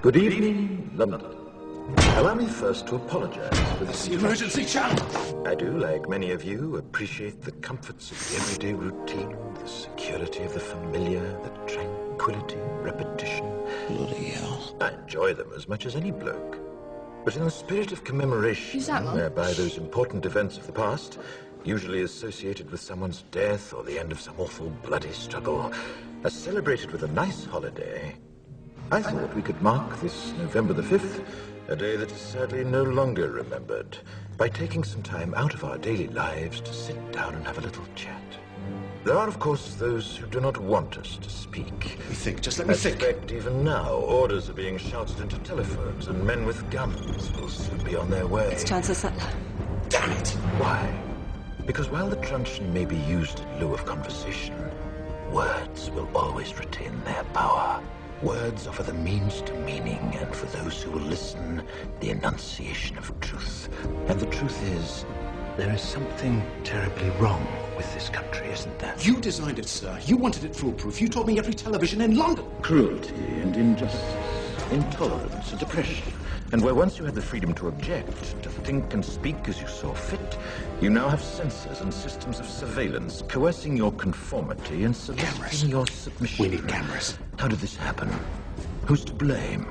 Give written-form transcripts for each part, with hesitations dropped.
Good evening, London. Allow me first to apologize for this emergency channel. I do, like many of you, appreciate the comforts of the everyday routine, the security of the familiar, the tranquility, repetition. Bloody hell. I enjoy them as much as any bloke. But in the spirit of commemoration, Who's that, Mum? whereby those important events of the past, usually associated with someone's death or the end of some awful bloody struggle, are celebrated with a nice holiday, I thought we could mark this November the 5th, a day that is sadly no longer remembered, by taking some time out of our daily lives to sit down and have a little chat. There are, of course, those who do not want us to speak. Let me think, just let me I think. suspect even now, orders are being shouted into telephones, and men with guns will soon be on their way. It's Chancellor Sutler. Damn it! Why? Because while the truncheon may be used in lieu of conversation, words will always retain their power. Words offer the means to meaning, and for those who will listen, the enunciation of truth. And the truth is, there is something terribly wrong with this country, isn't there? You designed it, sir. You wanted it foolproof. You told me every television in London. Cruelty and injustice, intolerance and oppression. And where once you had the freedom to object, to think and speak as you saw fit, you now have censors and systems of surveillance coercing your conformity and soliciting your submission. We need cameras. How did this happen? Who's to blame?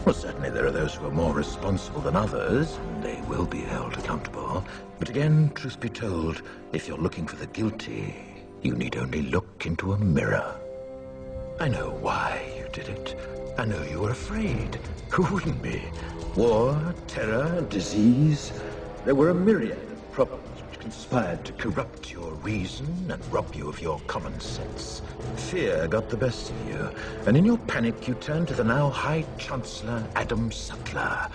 Well, certainly there are those who are more responsible than others, and they will be held accountable. But again, truth be told, if you're looking for the guilty, you need only look into a mirror. I know why you did it. I know you were afraid. Who wouldn't be? War, terror, disease. There were a myriad of problems which conspired to corrupt your reason and rob you of your common sense. Fear got the best of you, and in your panic you turned to the now High Chancellor Adam Sutler.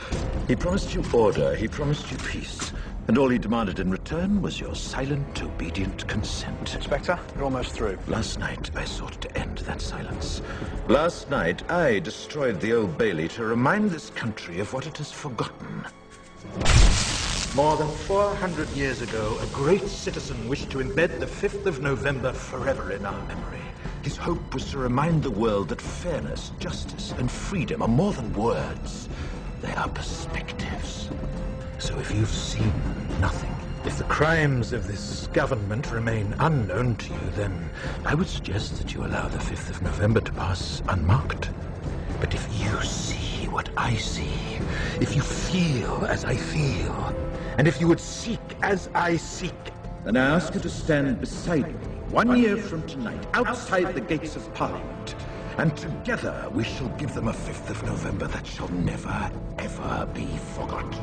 He promised you order, he promised you peace, and all he demanded in return was your silent, obedient consent. Inspector, you're almost through. Last night, I sought to end that silence. Last night, I destroyed the Old Bailey to remind this country of what it has forgotten. More than 400 years ago, a great citizen wished to embed the 5th of November forever in our memory. His hope was to remind the world that fairness, justice, and freedom are more than words. They are perspectives. So if you've seen nothing, If the crimes of this government remain unknown to you, then I would suggest that you allow the 5th of November to pass unmarked. But if you see what I see, if you feel as I feel, and if you would seek as I seek, then I ask you to stand beside me 1 year from tonight, outside the gates of Parliament. And together we shall give them a 5th of November that shall never, ever be forgotten.